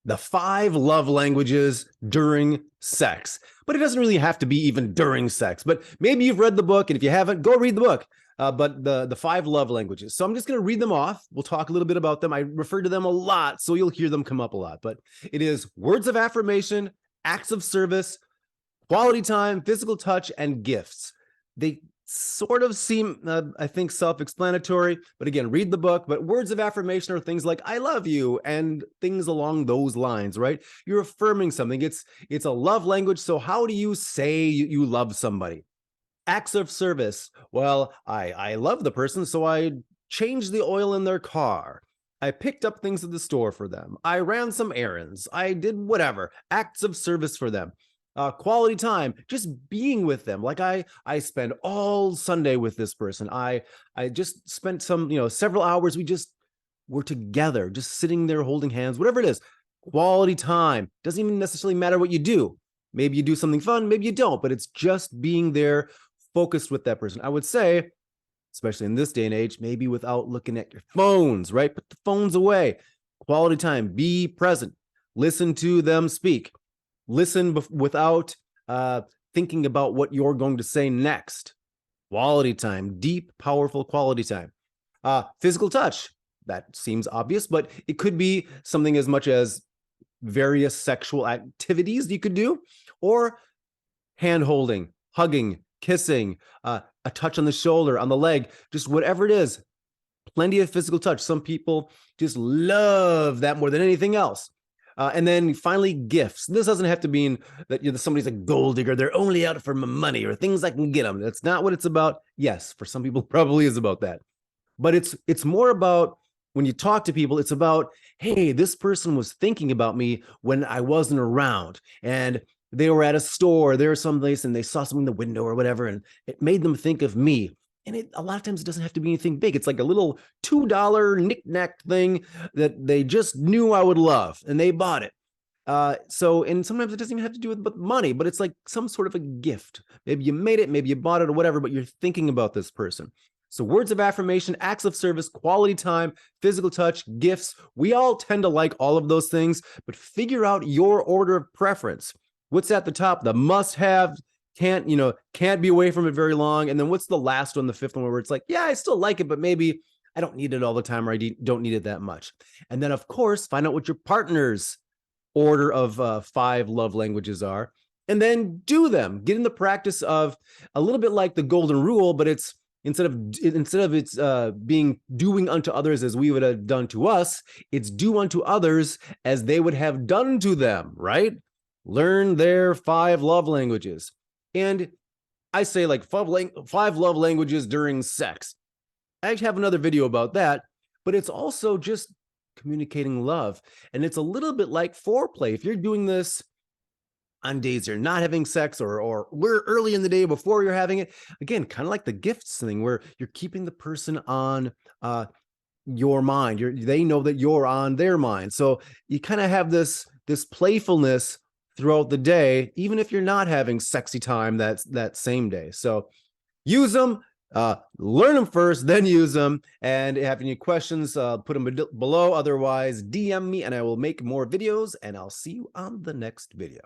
The 5 love languages during sex. But it doesn't really have to be even during sex. But maybe you've read the book, and if you haven't, go read the book. But the 5 love languages. So I'm just going to read them off. We'll talk a little bit about them. I refer to them a lot, so you'll hear them come up a lot. But it is words of affirmation, acts of service, quality time, physical touch, and gifts. They sort of seem, I think, self-explanatory, but again, read the book. But words of affirmation are things like "I love you" and things along those lines, right? You're affirming something. It's a love language. So how do you say you love somebody? Acts of service. Well, I love the person, so I changed the oil in their car. I picked up things at the store for them. I ran some errands. I did whatever. Acts of service for them. Quality time, just being with them. Like I spend all Sunday with this person. I just spent several hours. We just were together, just sitting there holding hands, whatever it is. Quality time. Doesn't even necessarily matter what you do. Maybe you do something fun, maybe you don't, but it's just being there, focused with that person. I would say, especially in this day and age, maybe without looking at your phones, right? Put the phones away. Quality time, be present, listen to them speak, listen without thinking about what you're going to say next. Quality time, deep, powerful quality time. Physical touch, that seems obvious, but it could be something as much as various sexual activities you could do, or hand holding, hugging, kissing, a touch on the shoulder, on the leg, just whatever it is. Plenty of physical touch. Some people just love that more than anything else. And then finally, gifts. This doesn't have to mean that somebody's a gold digger. They're only out for my money or things I can get them. That's not what it's about. Yes, for some people, probably is about that. But it's more about, when you talk to people, it's about, hey, this person was thinking about me when I wasn't around, and they were at a store, there was someplace, and they saw something in the window or whatever, and it made them think of me. And a lot of times it doesn't have to be anything big. It's like a little $2 knick-knack thing that they just knew I would love, and they bought it. And sometimes it doesn't even have to do with money, but it's like some sort of a gift. Maybe you made it, maybe you bought it or whatever, but you're thinking about this person. So words of affirmation, acts of service, quality time, physical touch, gifts. We all tend to like all of those things, but figure out your order of preference. What's at the top? The must-have, can't be away from it very long. And then what's the last one, the fifth one, where it's like, yeah, I still like it, but maybe I don't need it all the time, or I don't need it that much. And then, of course, find out what your partner's order of 5 love languages are, and then do them. Get in the practice of, a little bit like the golden rule, but it's instead of it's being doing unto others as we would have done to us, it's do unto others as they would have done to them, right? Learn their 5 love languages. And I say, like, 5 love languages during sex. I actually have another video about that, but it's also just communicating love. And it's a little bit like foreplay. If you're doing this on days you're not having sex, or we're early in the day before you're having it, again, kind of like the gifts thing, where you're keeping the person on your mind. They know that you're on their mind. So you kind of have this playfulness throughout the day, even if you're not having sexy time that same day. So use them. Learn them first, then use them. And if you have any questions, put them below. Otherwise, DM me and I will make more videos, and I'll see you on the next video.